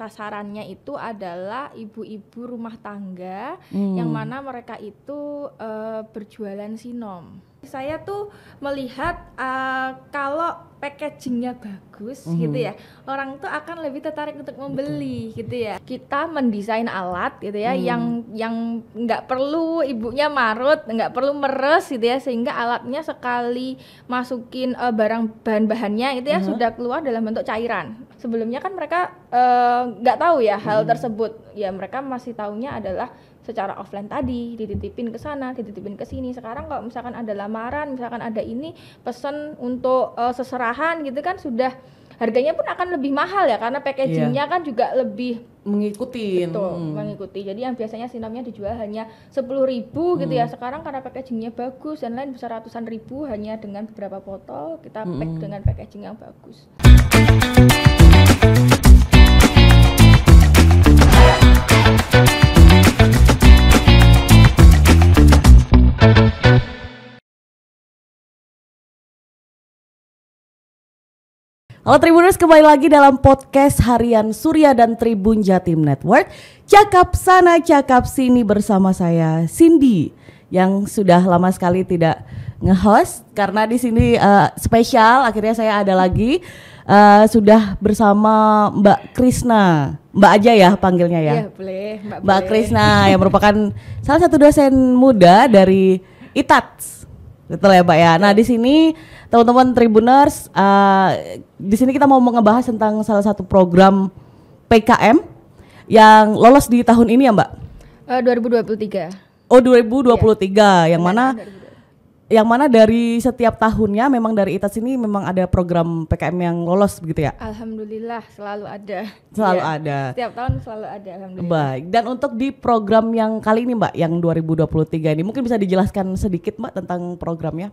sasarannya itu adalah ibu-ibu rumah tangga yang mana mereka itu berjualan sinom. Saya tuh melihat kalau packagingnya bagus gitu ya, orang tuh akan lebih tertarik untuk membeli. Betul. Gitu ya. Kita mendesain alat gitu ya, yang nggak perlu ibunya marut, nggak perlu meres gitu ya, sehingga alatnya sekali masukin bahan-bahannya itu ya sudah keluar dalam bentuk cairan. Sebelumnya kan mereka nggak tahu ya hal tersebut, ya mereka masih taunya adalah secara offline tadi, dititipin ke sana, dititipin ke sini. Sekarang kalau misalkan ada lamaran, misalkan ada ini pesan untuk seserahan gitu kan, sudah harganya pun akan lebih mahal ya, karena packagingnya kan juga lebih mengikuti. Mengikuti. Jadi yang biasanya sinomnya dijual hanya 10.000 gitu ya, sekarang karena packagingnya bagus dan lain bisa ratusan ribu hanya dengan beberapa botol kita pack dengan packaging yang bagus. Halo Tribuners, kembali lagi dalam podcast harian Surya dan Tribun Jatim Network. Cakap sana, cakap sini bersama saya Cindy yang sudah lama sekali tidak nge-host karena di sini spesial. Akhirnya saya ada lagi sudah bersama Mbak Krisna. Mbak aja ya panggilnya ya. Iya boleh, Mbak Krisna yang merupakan salah satu dosen muda dari ITATS. Betul ya Mbak ya. Nah di sini teman-teman Tribuners, di sini kita mau ngebahas tentang salah satu program PKM yang lolos di tahun ini ya Mbak? 2023. Oh 2023, yang mana dari setiap tahunnya memang dari ITATS ini memang ada program PKM yang lolos begitu ya? Alhamdulillah selalu ada. Selalu ada. Setiap tahun selalu ada, alhamdulillah. Baik, dan untuk di program yang kali ini Mbak, yang 2023 ini mungkin bisa dijelaskan sedikit Mbak tentang programnya?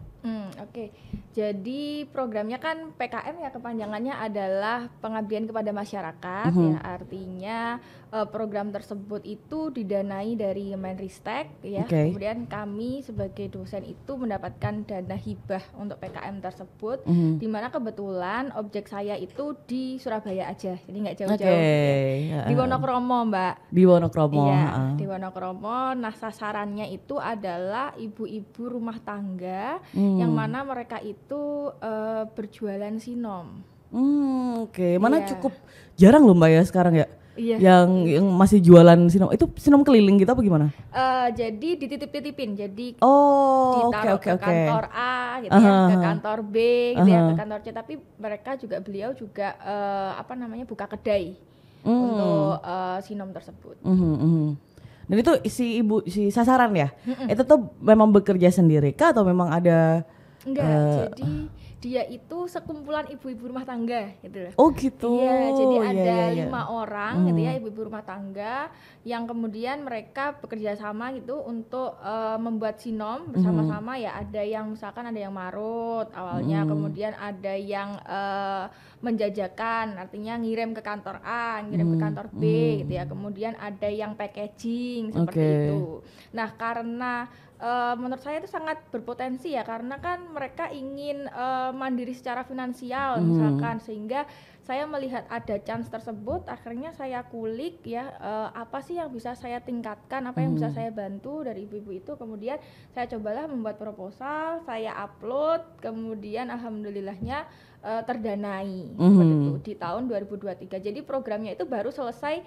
Oke. Jadi programnya kan PKM ya, kepanjangannya adalah pengabdian kepada masyarakat ya, artinya program tersebut itu didanai dari Menristek ya. Kemudian kami sebagai dosen itu mendapatkan dana hibah untuk PKM tersebut, di mana kebetulan objek saya itu di Surabaya aja, jadi nggak jauh-jauh ya. Di Wonokromo Mbak. Di Wonokromo. Iya, di Wonokromo. Nah sasarannya itu adalah ibu-ibu rumah tangga yang mana mereka itu berjualan sinom. Mana cukup jarang loh Mbak ya sekarang ya. Iya. Yang masih jualan sinom. Itu sinom keliling gitu apa gimana? Jadi dititip-titipin. Jadi ditaruh ke kantor A gitu ya, ke kantor B gitu ya, ke kantor C. Tapi beliau juga buka kedai untuk sinom tersebut. Dan itu si sasaran ya? Itu tuh memang bekerja sendiri kah atau memang ada? Enggak, jadi dia itu sekumpulan ibu-ibu rumah tangga gitu loh. Oh gitu. Iya, jadi ada 5 orang gitu ya, ibu-ibu rumah tangga yang kemudian mereka bekerja sama gitu untuk membuat sinom bersama-sama ya. Ada yang misalkan ada yang marut awalnya, kemudian ada yang menjajakan, artinya ngirim ke kantor A, ngirim ke kantor B gitu ya. Kemudian ada yang packaging seperti itu. Nah, karena menurut saya itu sangat berpotensi ya, karena kan mereka ingin mandiri secara finansial misalkan, sehingga saya melihat ada chance tersebut, akhirnya saya kulik ya, apa sih yang bisa saya tingkatkan, apa yang bisa saya bantu dari ibu-ibu itu. Kemudian saya cobalah membuat proposal, saya upload, kemudian alhamdulillahnya terdanai seperti itu di tahun 2023. Jadi programnya itu baru selesai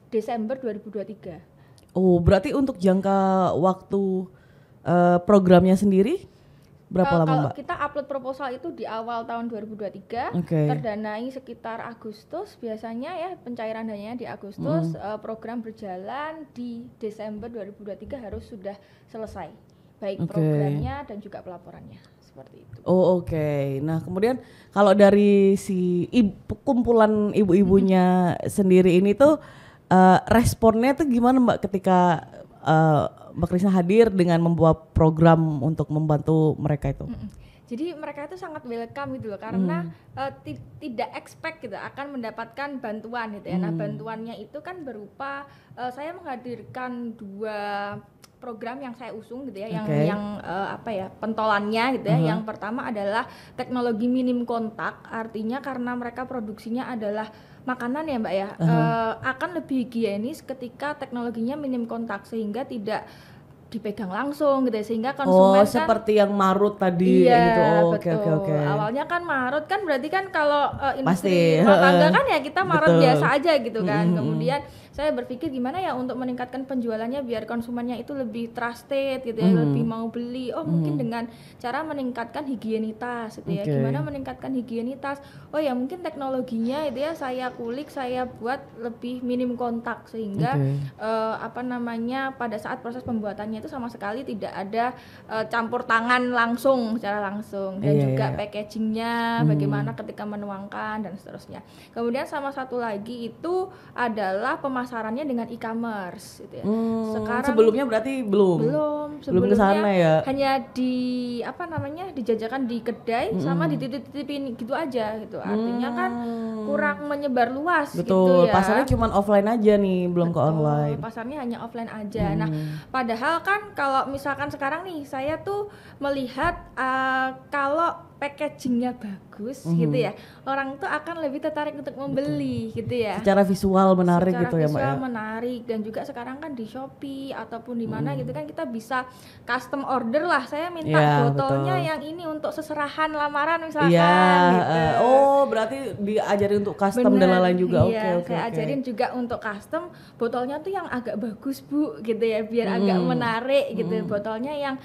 Desember 2023. Oh, berarti untuk jangka waktu programnya sendiri berapa lama Mbak? Kalau kita upload proposal itu di awal tahun 2023, terdanai sekitar Agustus biasanya ya, pencairan dananya di Agustus, program berjalan di Desember 2023 harus sudah selesai, baik programnya dan juga pelaporannya, seperti itu. Nah kemudian kalau dari si kumpulan ibu-ibunya sendiri ini tuh responnya tuh gimana Mbak ketika Mbak Krisna hadir dengan membuat program untuk membantu mereka itu? Jadi mereka itu sangat welcome gitu loh, karena tidak expect gitu akan mendapatkan bantuan gitu ya. Nah bantuannya itu kan berupa saya menghadirkan 2 program yang saya usung gitu ya, yang pentolannya gitu ya. Yang pertama adalah teknologi minim kontak, artinya karena mereka produksinya adalah makanan ya Mbak ya, akan lebih higienis ketika teknologinya minim kontak sehingga tidak dipegang langsung gitu ya, sehingga konsumen kan seperti yang marut tadi iya, gitu. betul. Oke. Awalnya kan marut kan berarti kan kalau Pasti, industri rumah tangga kan ya kita marut betul. biasa aja gitu kan. Kemudian saya berpikir gimana ya untuk meningkatkan penjualannya biar konsumennya itu lebih trusted gitu ya, lebih mau beli. Oh mungkin dengan cara meningkatkan higienitas gitu ya. Gimana meningkatkan higienitas? Oh ya mungkin teknologinya itu ya saya kulik, saya buat lebih minim kontak sehingga apa namanya pada saat proses pembuatannya itu sama sekali tidak ada campur tangan langsung secara langsung, dan juga packagingnya bagaimana ketika menuangkan dan seterusnya. Kemudian sama satu lagi itu adalah pemasarannya dengan e-commerce gitu ya. Sekarang sebelumnya berarti belum sebelumnya kesana ya. hanya di apa namanya dijajakan di kedai sama dititip-titipin gitu aja gitu. Artinya kan kurang menyebar luas Betul, gitu ya. pasarnya cuma offline aja nih, belum ke online. Pasarnya hanya offline aja. Nah, padahal kan kalau misalkan sekarang nih saya tuh melihat kalau packagingnya bagus gitu ya, orang tuh akan lebih tertarik untuk membeli gitu ya. Secara visual menarik Secara gitu ya Mbak visual ya. menarik, dan juga sekarang kan di Shopee ataupun di mana gitu kan kita bisa custom order lah. Saya minta botolnya yang ini untuk seserahan lamaran misalkan gitu. Oh berarti diajarin untuk custom dan lain-lain juga. Iya, Oke. saya ajarin juga untuk custom botolnya tuh yang agak bagus Bu gitu ya, biar agak menarik gitu. Botolnya yang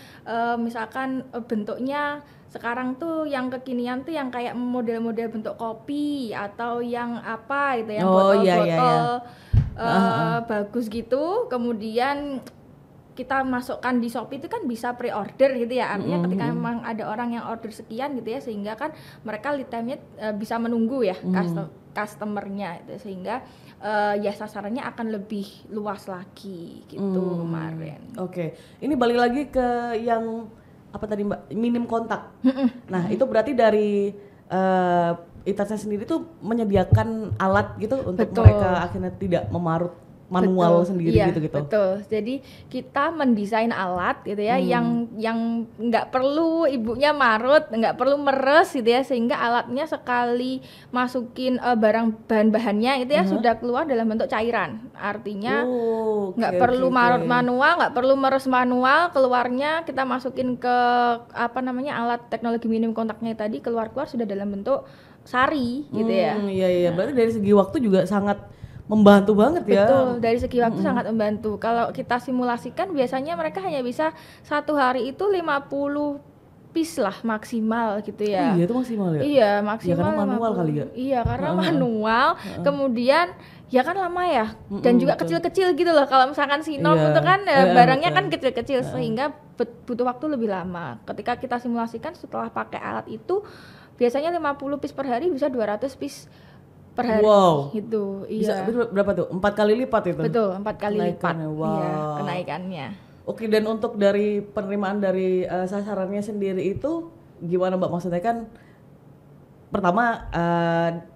misalkan bentuknya sekarang tuh yang kekinian tuh yang kayak model-model bentuk kopi atau yang apa gitu, yang botol-botol bagus gitu. Kemudian kita masukkan di Shopee itu kan bisa pre-order gitu ya, artinya ketika memang ada orang yang order sekian gitu ya, sehingga kan mereka lead time-nya bisa menunggu ya customernya itu, sehingga ya sasarannya akan lebih luas lagi gitu kemarin. Oke, ini balik lagi ke yang apa tadi Mbak, minim kontak. Nah itu berarti dari Itasnya sendiri tuh menyediakan alat gitu untuk mereka akhirnya tidak memarut manual sendiri gitu. Betul. Jadi kita mendesain alat gitu ya, yang nggak perlu ibunya marut, nggak perlu meres gitu ya, sehingga alatnya sekali masukin bahan-bahannya itu ya sudah keluar dalam bentuk cairan. Artinya nggak perlu marut manual, nggak perlu meres manual, keluarnya kita masukin ke apa namanya alat teknologi minim kontaknya tadi, keluar sudah dalam bentuk sari gitu ya. Iya. Berarti dari segi waktu juga sangat membantu banget ya. Betul, dari segi waktu sangat membantu. Kalau kita simulasikan biasanya mereka hanya bisa satu hari itu 50 piece lah maksimal gitu ya. Iya itu maksimal ya? Iya maksimal. Ya, karena manual 50. Kali ya? Iya karena manual, kemudian ya kan lama ya, dan juga kecil-kecil gitu loh. Kalau misalkan Sinom itu kan barangnya kan kecil-kecil sehingga butuh waktu lebih lama. Ketika kita simulasikan setelah pakai alat itu biasanya 50 piece per hari bisa 200 piece per hari gitu. Bisa berapa tuh? 4 kali lipat itu? Betul, 4 kali lipat. Wow. Iya, kenaikannya. Oke, dan untuk dari penerimaan dari sasarannya sendiri itu gimana Mbak? Maksudnya kan pertama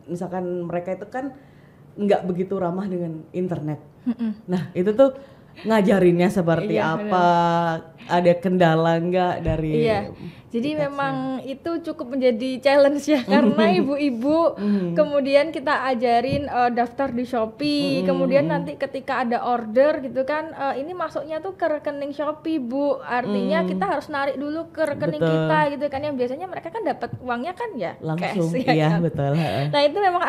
misalkan mereka itu kan nggak begitu ramah dengan internet. Nah itu tuh ngajarinnya seperti apa? Ada kendala nggak dari? Iya. Jadi memang itu cukup menjadi challenge ya, karena ibu-ibu kemudian kita ajarin daftar di Shopee, kemudian nanti ketika ada order gitu kan, ini masuknya tuh ke rekening Shopee Bu, artinya kita harus narik dulu ke rekening kita gitu kan, yang biasanya mereka kan dapat uangnya kan ya langsung, cash, iya kan? Betul. Nah itu memang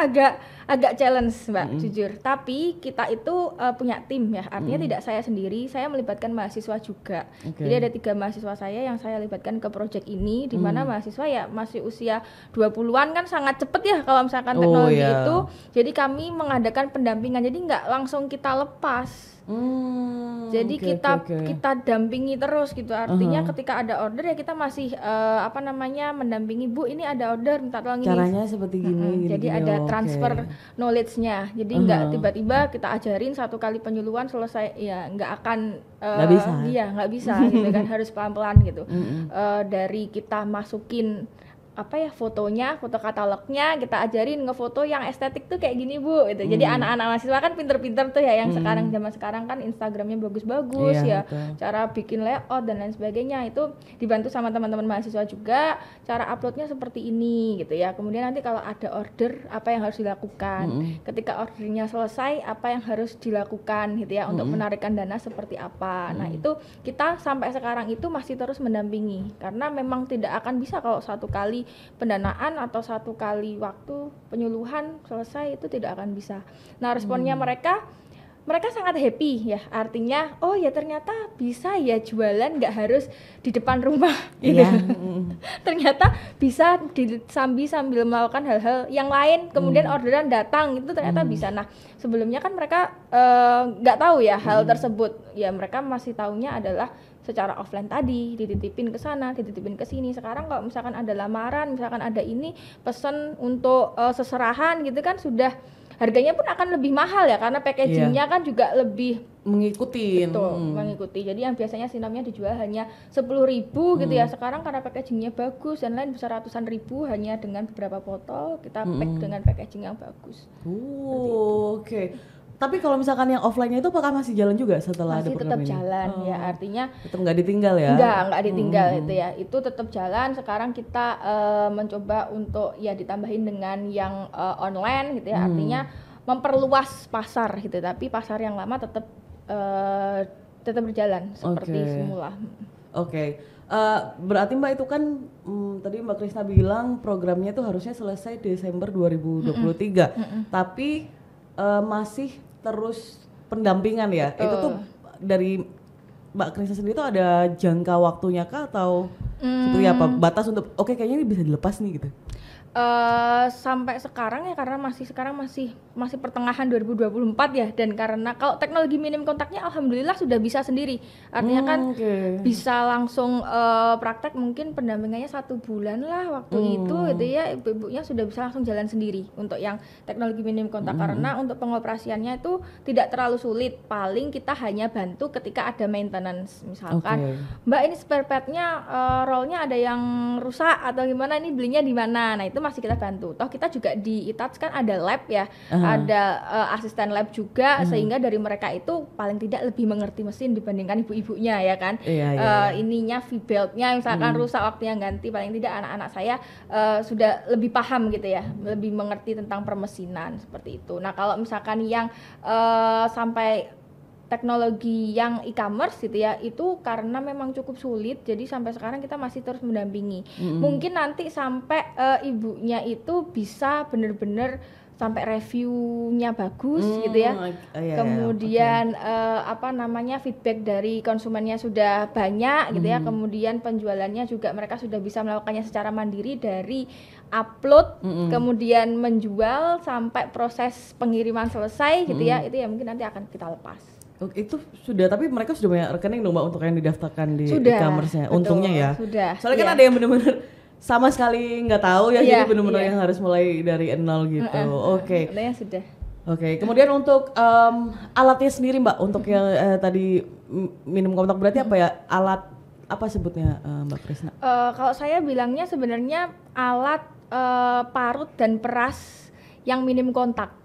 agak challenge Mbak, jujur. Tapi kita itu punya tim ya, artinya tidak saya sendiri, saya melibatkan mahasiswa juga. Jadi ada 3 mahasiswa saya yang saya libatkan ke project ini, di mana mahasiswa ya masih usia 20-an kan sangat cepet ya kalau misalkan teknologi itu. Jadi kami mengadakan pendampingan, jadi nggak langsung kita lepas. Jadi kita dampingi terus gitu, artinya ketika ada order ya kita masih apa namanya mendampingi, Bu ini ada order minta tolong ini. Caranya seperti gini. Jadi ada transfer knowledge-nya, jadi nggak tiba-tiba kita ajarin 1 kali penyuluhan selesai, ya nggak akan nggak bisa gitu kan, harus pelan-pelan gitu. Dari kita masukin fotonya, foto katalognya, kita ajarin ngefoto yang estetik tuh kayak gini Bu gitu. Jadi anak-anak mahasiswa kan pinter-pinter tuh ya, yang sekarang zaman sekarang kan Instagramnya bagus-bagus ya, betul. cara bikin layout dan lain sebagainya itu dibantu sama teman-teman mahasiswa juga. Cara uploadnya seperti ini gitu ya. Kemudian nanti kalau ada order apa yang harus dilakukan, ketika ordernya selesai apa yang harus dilakukan gitu ya, untuk menarikan dana seperti apa. Nah itu kita sampai sekarang itu masih terus mendampingi, karena memang tidak akan bisa kalau satu kali pendanaan atau satu kali waktu penyuluhan selesai itu tidak akan bisa. Nah responnya mereka sangat happy ya, artinya oh ya ternyata bisa ya jualan nggak harus di depan rumah gitu. Ternyata bisa sambil melakukan hal-hal yang lain, kemudian orderan datang itu ternyata bisa. Nah sebelumnya kan mereka nggak tahu ya hal tersebut ya, mereka masih taunya adalah secara offline tadi, dititipin ke sana, dititipin ke sini. Sekarang kalau misalkan ada lamaran, misalkan ada ini pesan untuk seserahan gitu kan, sudah harganya pun akan lebih mahal ya, karena packagingnya kan juga lebih mengikuti. Mengikuti. Jadi yang biasanya sinomnya dijual hanya 10.000 gitu ya, sekarang karena packagingnya bagus dan lain bisa ratusan ribu hanya dengan beberapa botol kita pack dengan packaging yang bagus. Oke. Tapi kalau misalkan yang offline-nya itu apakah masih jalan juga setelah masih ada program ini? Masih tetap jalan ya, artinya tetap nggak ditinggal ya? Nggak ditinggal itu ya, itu tetap jalan. Sekarang kita mencoba untuk ya ditambahin dengan yang online gitu ya, artinya memperluas pasar gitu, tapi pasar yang lama tetap berjalan seperti semula. Oke. Berarti Mbak itu kan tadi Mbak Krisna bilang programnya itu harusnya selesai Desember 2023, tapi masih terus pendampingan ya. Itu tuh dari Mbak Krisna sendiri tuh ada jangka waktunya kah atau seperti apa? Batas untuk kayaknya ini bisa dilepas nih gitu. Sampai sekarang ya, karena sekarang masih pertengahan 2024 ya, dan karena kalau teknologi minim kontaknya alhamdulillah sudah bisa sendiri, artinya kan bisa langsung praktek, mungkin pendampingannya 1 bulan lah waktu itu gitu ya, ibu-ibunya sudah bisa langsung jalan sendiri untuk yang teknologi minim kontak. Karena untuk pengoperasiannya itu tidak terlalu sulit, paling kita hanya bantu ketika ada maintenance, misalkan Mbak ini spare partnya rollnya ada yang rusak atau gimana, ini belinya di mana, nah itu masih kita bantu. Toh kita juga di ITATS kan ada lab ya, ada asisten lab juga, sehingga dari mereka itu paling tidak lebih mengerti mesin dibandingkan ibu-ibunya ya kan. Ininya V-beltnya misalkan rusak waktu yang ganti, paling tidak anak-anak saya sudah lebih paham gitu ya, lebih mengerti tentang permesinan seperti itu. Nah kalau misalkan yang sampai teknologi yang e-commerce gitu ya, itu karena memang cukup sulit, jadi sampai sekarang kita masih terus mendampingi. Mungkin nanti sampai ibunya itu bisa benar-benar sampai reviewnya bagus gitu ya. Kemudian feedback dari konsumennya sudah banyak gitu ya. Kemudian penjualannya juga mereka sudah bisa melakukannya secara mandiri, dari upload kemudian menjual sampai proses pengiriman selesai gitu ya. Itu ya mungkin nanti akan kita lepas. Itu sudah, tapi mereka sudah punya rekening dong Mbak untuk yang didaftarkan di e-commerce-nya. Untungnya ya. Sudah. Soalnya kan ada yang benar-benar sama sekali nggak tahu ya, jadi benar-benar yang harus mulai dari nol gitu. Sudah. Kemudian untuk alatnya sendiri Mbak, untuk yang tadi minum kontak berarti apa ya, alat apa sebutnya Mbak Krisna? Kalau saya bilangnya sebenarnya alat parut dan peras yang minim kontak.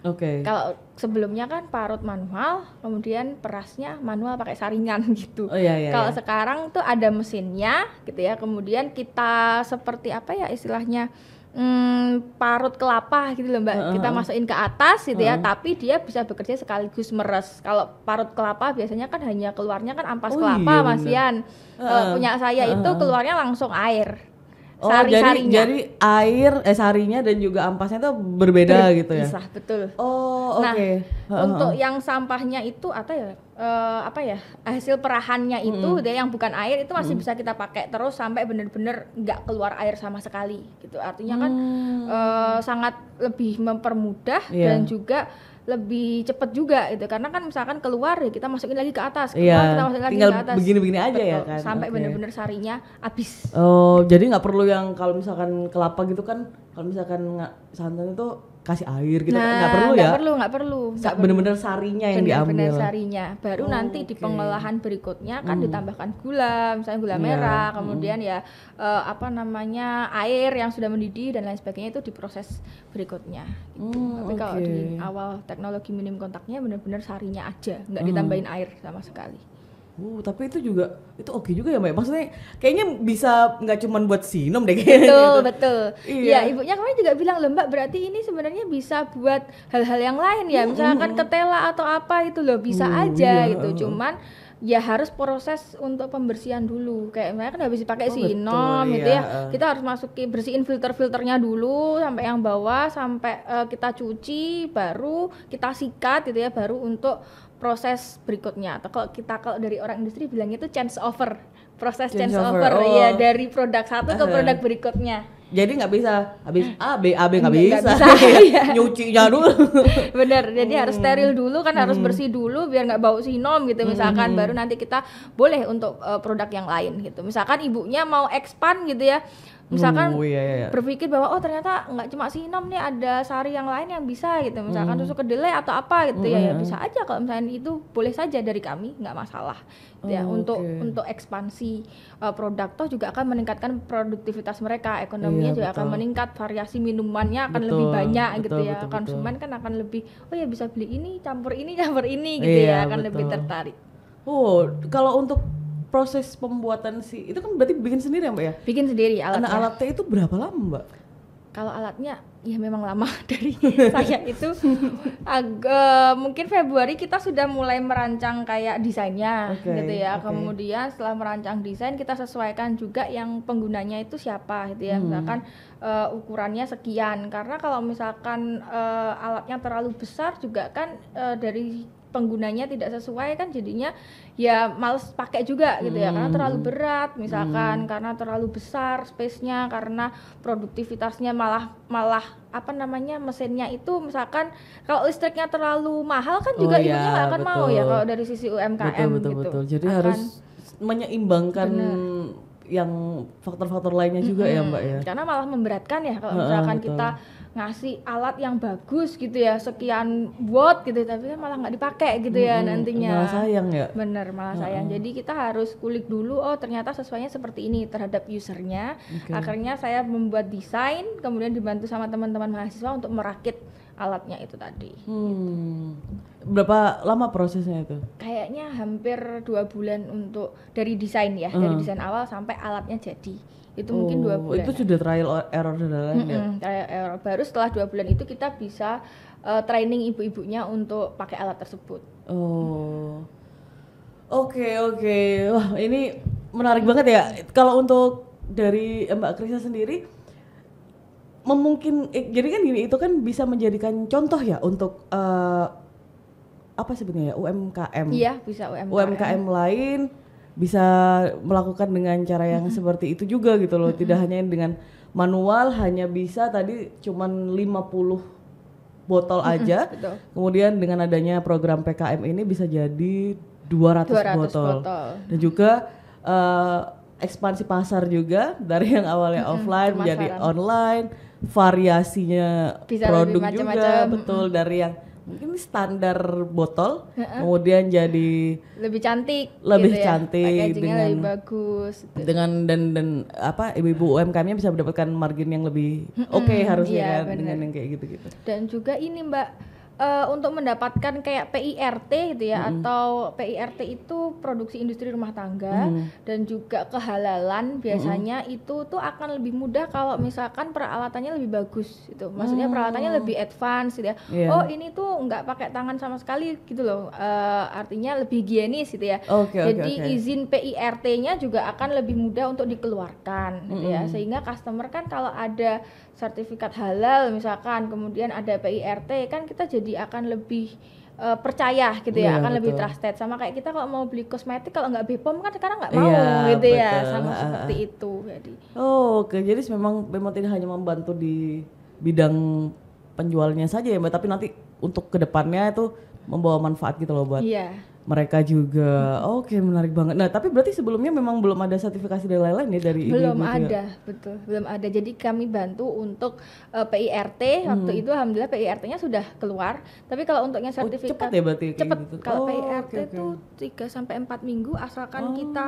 Kalau sebelumnya kan parut manual, kemudian perasnya manual pakai saringan gitu. Kalau sekarang tuh ada mesinnya gitu ya, kemudian kita seperti apa ya istilahnya, parut kelapa gitu loh Mbak, kita masukin ke atas gitu ya, tapi dia bisa bekerja sekaligus meres. Kalau parut kelapa biasanya kan hanya keluarnya kan ampas kelapa Masian. Punya saya itu keluarnya langsung air. Jadi air, sarinya dan juga ampasnya itu berbeda gitu ya? Bisa, betul. Untuk yang sampahnya itu hasil perahannya itu yang bukan air itu masih bisa kita pakai terus sampai benar-benar nggak keluar air sama sekali gitu. Artinya kan sangat lebih mempermudah dan juga lebih cepat juga itu, karena kan misalkan keluar ya kita masukin lagi ke atas, kita masukin lagi tinggal ke atas, begini-begini aja ya kan, sampai benar-benar sarinya habis. Jadi nggak perlu yang kalau misalkan kelapa gitu kan, kalau misalkan santan itu kasih air gitu, nggak perlu ya? Nggak perlu. Bener-bener sarinya yang diambil. Bener sarinya. Baru nanti di pengolahan berikutnya kan ditambahkan gula, misalnya gula merah, kemudian ya air yang sudah mendidih dan lain sebagainya itu diproses berikutnya. Gitu. Tapi kalau di awal teknologi minim kontaknya benar-benar sarinya aja, nggak ditambahin air sama sekali. Tapi itu oke juga ya Mbak. Maksudnya kayaknya bisa nggak cuma buat sinom deh kayaknya. Betul. Iya, ibunya kemarin juga bilang loh Mbak, berarti ini sebenarnya bisa buat hal-hal yang lain ya. Misalkan ketela atau apa itu loh bisa aja gitu. Cuman ya harus proses untuk pembersihan dulu. Kayak mereka kan habis dipakai sinom gitu ya. Kita harus bersihin filternya dulu sampai yang bawah, sampai kita cuci, baru kita sikat gitu ya, baru untuk proses berikutnya. Atau kalau dari orang industri bilangnya itu change over, proses change over ya, dari produk satu ke produk berikutnya. Jadi nggak bisa habis A B nggak bisa. Nyucinya dulu. Bener, jadi harus steril dulu kan, harus bersih dulu biar nggak bau sinom gitu misalkan, baru nanti kita boleh untuk produk yang lain gitu. Misalkan ibunya mau expand gitu ya, misalkan berpikir bahwa ternyata nggak cuma sinom nih, ada sari yang lain yang bisa gitu, misalkan susu kedelai atau apa gitu ya bisa aja kalau misalnya itu boleh saja dari kami, nggak masalah ya. Untuk ekspansi produk toh juga akan meningkatkan produktivitas mereka, ekonominya juga akan meningkat, variasi minumannya akan lebih banyak gitu ya. Konsumen kan akan lebih bisa beli ini campur ini gitu ya, akan lebih tertarik. Kalau untuk proses pembuatan itu kan berarti bikin sendiri ya Mbak ya? Bikin sendiri alatnya. Alatnya itu berapa lama Mbak? Kalau alatnya ya memang lama dari saya itu mungkin Februari kita sudah mulai merancang kayak desainnya gitu ya. Kemudian setelah merancang desain kita sesuaikan juga yang penggunanya itu siapa gitu ya. Misalkan ukurannya sekian, karena kalau misalkan alatnya terlalu besar juga kan dari penggunanya tidak sesuai kan, jadinya ya males pakai juga gitu ya, karena terlalu berat misalkan, karena terlalu besar space-nya, karena produktivitasnya malah mesinnya itu misalkan kalau listriknya terlalu mahal kan juga ibunya nggak akan mau ya kalau dari sisi UMKM betul. Jadi harus menyeimbangkan yang faktor-faktor lainnya juga ya Mbak ya, karena malah memberatkan ya kalau misalkan kita ngasih alat yang bagus gitu ya, sekian watt gitu, tapi kan malah nggak dipakai gitu ya nantinya. Malah sayang ya. Bener, malah sayang. Jadi kita harus kulik dulu, ternyata sesuainya seperti ini terhadap usernya. Akhirnya saya membuat desain, kemudian dibantu sama teman-teman mahasiswa untuk merakit alatnya itu tadi. Berapa lama prosesnya itu? Kayaknya hampir 2 bulan untuk dari desain ya, dari desain awal sampai alatnya jadi. Itu mungkin 2 bulan. Itu sudah trial error ya? Trial error. Baru setelah 2 bulan itu kita bisa training ibu-ibunya untuk pakai alat tersebut. Oke. Wah, ini menarik banget ya. Kalau untuk dari Mbak Krisa sendiri, jadi kan gini, itu kan bisa menjadikan contoh ya untuk apa sebenarnya UMKM. Iya, bisa UMKM lain bisa melakukan dengan cara yang seperti itu juga gitu loh. Tidak hanya dengan manual, hanya bisa tadi cuman 50 botol aja. Kemudian dengan adanya program PKM ini bisa jadi 200 botol. Dan juga ekspansi pasar juga dari yang awalnya offline menjadi online, variasinya bisa produk juga betul, dari yang mungkin standar botol kemudian jadi lebih cantik dengan lebih bagus gitu. Dengan dan ibu-ibu UMKM-nya bisa mendapatkan margin yang lebih harusnya kan, dengan yang kayak gitu-gitu. Dan juga ini Mbak, untuk mendapatkan kayak PIRT gitu ya, atau PIRT itu produksi industri rumah tangga, dan juga kehalalan biasanya itu tuh akan lebih mudah kalau misalkan peralatannya lebih bagus gitu. Maksudnya peralatannya lebih advance gitu ya. Ini tuh nggak pakai tangan sama sekali gitu loh. Artinya lebih higienis gitu ya. Jadi izin PIRT-nya juga akan lebih mudah untuk dikeluarkan gitu ya. Sehingga customer kan kalau ada sertifikat halal misalkan, kemudian ada PIRT, kan kita jadi akan lebih percaya gitu ya, akan lebih trusted. Sama kayak kita kalau mau beli kosmetik, kalau nggak BPOM kan sekarang nggak mau gitu ya, sama seperti itu. Jadi jadi memang tidak hanya membantu di bidang penjualnya saja ya Mbak, tapi nanti untuk kedepannya itu membawa manfaat gitu loh buat mereka juga. Oke, menarik banget. Nah, tapi berarti sebelumnya memang belum ada sertifikasi dan lain-lain ya dari belum ibu-ibu ada, betul, belum ada. Jadi kami bantu untuk PIRT waktu itu, alhamdulillah PIRT-nya sudah keluar. Tapi kalau untuk yang sertifikat cepat ya berarti cepat. gitu. Kalau PIRT itu 3-4 minggu asalkan kita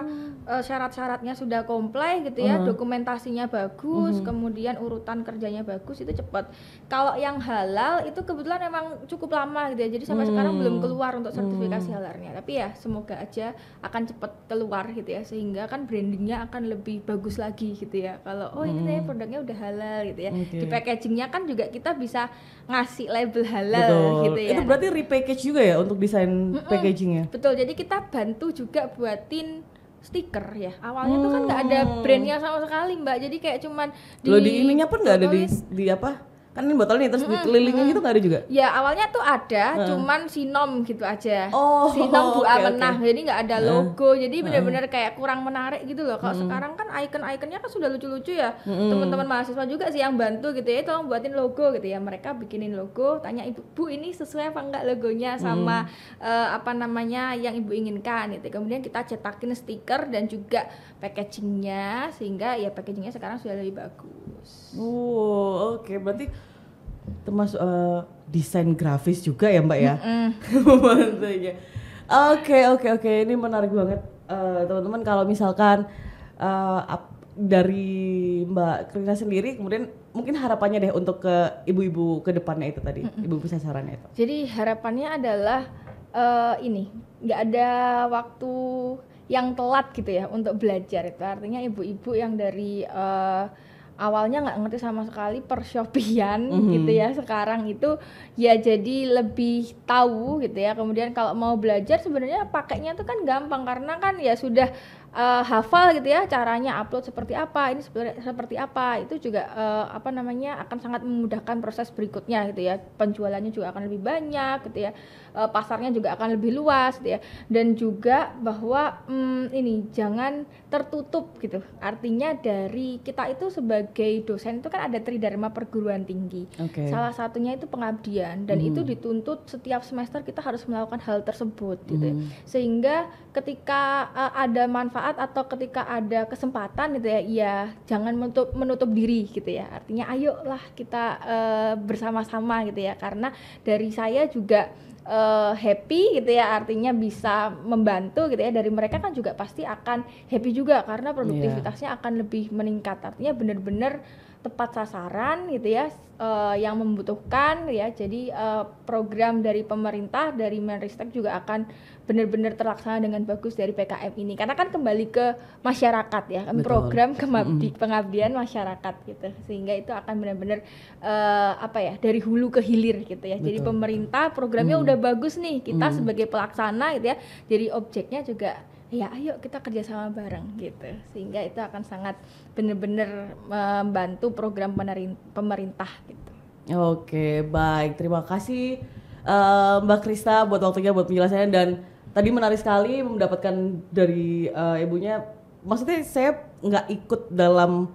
syarat-syaratnya sudah comply gitu ya, dokumentasinya bagus, kemudian urutan kerjanya bagus, itu cepat. Kalau yang halal itu kebetulan memang cukup lama gitu ya. Jadi sampai sekarang belum keluar untuk sertifikasi halalnya. Tapi ya semoga aja akan cepat keluar gitu ya, sehingga kan brandingnya akan lebih bagus lagi gitu ya. Kalau ini nih produknya udah halal gitu ya. Di packagingnya kan juga kita bisa ngasih label halal. Betul. Gitu ya. Itu berarti repackage juga ya untuk desain packagingnya? Betul, jadi kita bantu juga buatin stiker ya. Awalnya tuh kan nggak ada brandnya sama sekali Mbak, jadi kayak cuman di ininya pun nggak ada di apa? Kan ini botolnya terus dikelilingin gitu nggak ada juga? Ya awalnya tuh ada, cuman sinom gitu aja. Oh, sinom Bu okay, Amenah, jadi nggak ada logo, jadi benar-benar kayak kurang menarik gitu loh. Kalau sekarang kan icon-iconnya kan sudah lucu-lucu ya. Teman-teman mahasiswa juga sih yang bantu gitu ya, tolong buatin logo gitu ya. Mereka bikinin logo, tanya ibu, Bu ini sesuai apa enggak logonya sama apa namanya yang ibu inginkan gitu. Kemudian kita cetakin stiker dan juga packagingnya, sehingga ya packagingnya sekarang sudah lebih bagus. Oke. Berarti termasuk desain grafis juga ya Mbak ya? Mantunya. Oke. Ini menarik banget teman-teman. Kalau misalkan dari Mbak Krisna sendiri, kemudian mungkin harapannya deh untuk ke ibu-ibu ke depannya itu tadi, ibu-ibu sasarannya itu. Jadi harapannya adalah ini nggak ada waktu yang telat gitu ya untuk belajar. Itu artinya ibu-ibu yang dari awalnya nggak ngerti sama sekali per-Shopee-an gitu ya, sekarang itu ya jadi lebih tahu gitu ya. Kemudian kalau mau belajar sebenarnya pakainya itu kan gampang karena kan ya sudah hafal gitu ya, caranya upload seperti apa, ini seperti apa, itu juga apa namanya akan sangat memudahkan proses berikutnya gitu ya. Penjualannya juga akan lebih banyak gitu ya, pasarnya juga akan lebih luas gitu ya. Dan juga bahwa ini jangan tertutup gitu, artinya dari kita itu sebagai dosen itu kan ada tridharma perguruan tinggi. Salah satunya itu pengabdian, dan itu dituntut setiap semester kita harus melakukan hal tersebut gitu ya. Sehingga ketika ada manfaat atau ketika ada kesempatan gitu ya jangan menutup diri gitu ya. Artinya ayolah kita bersama-sama gitu ya, karena dari saya juga happy gitu ya, artinya bisa membantu gitu ya. Dari mereka kan juga pasti akan happy juga karena produktivitasnya akan lebih meningkat. Artinya benar-benar tepat sasaran gitu ya, yang membutuhkan ya. Jadi program dari pemerintah, dari Menristek juga akan benar-benar terlaksana dengan bagus dari PKM ini, karena kan kembali ke masyarakat ya. Betul. Program pengabdian masyarakat gitu, sehingga itu akan benar-benar apa ya, dari hulu ke hilir gitu ya. Betul. Jadi pemerintah programnya udah bagus nih, kita sebagai pelaksana gitu ya, jadi objeknya juga ya ayo kita kerjasama bareng gitu, sehingga itu akan sangat benar-benar membantu program pemerintah gitu. Oke, baik, terima kasih Mbak Krisna buat waktunya, buat penjelasannya, dan tadi menarik sekali mendapatkan dari ibunya. Maksudnya saya nggak ikut dalam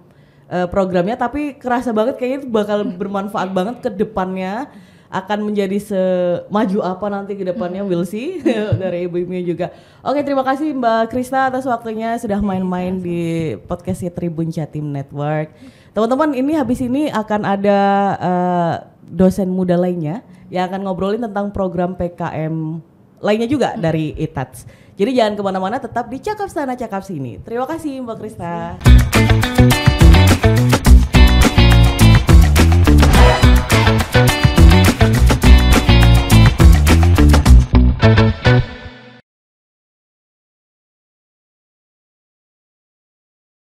programnya, tapi kerasa banget kayaknya itu bakal bermanfaat banget ke depannya. Akan menjadi semaju apa nanti ke depannya, we'll see. Dari ibu-ibunya juga. Oke, terima kasih Mbak Krisna atas waktunya sudah main-main di podcast Tribun Jatim Network. Teman-teman, ini habis ini akan ada dosen muda lainnya yang akan ngobrolin tentang program PKM lainnya juga dari ITATS. Jadi jangan kemana-mana, tetap di Cakap Sana Cakap Sini. Terima kasih Mbak Krisna.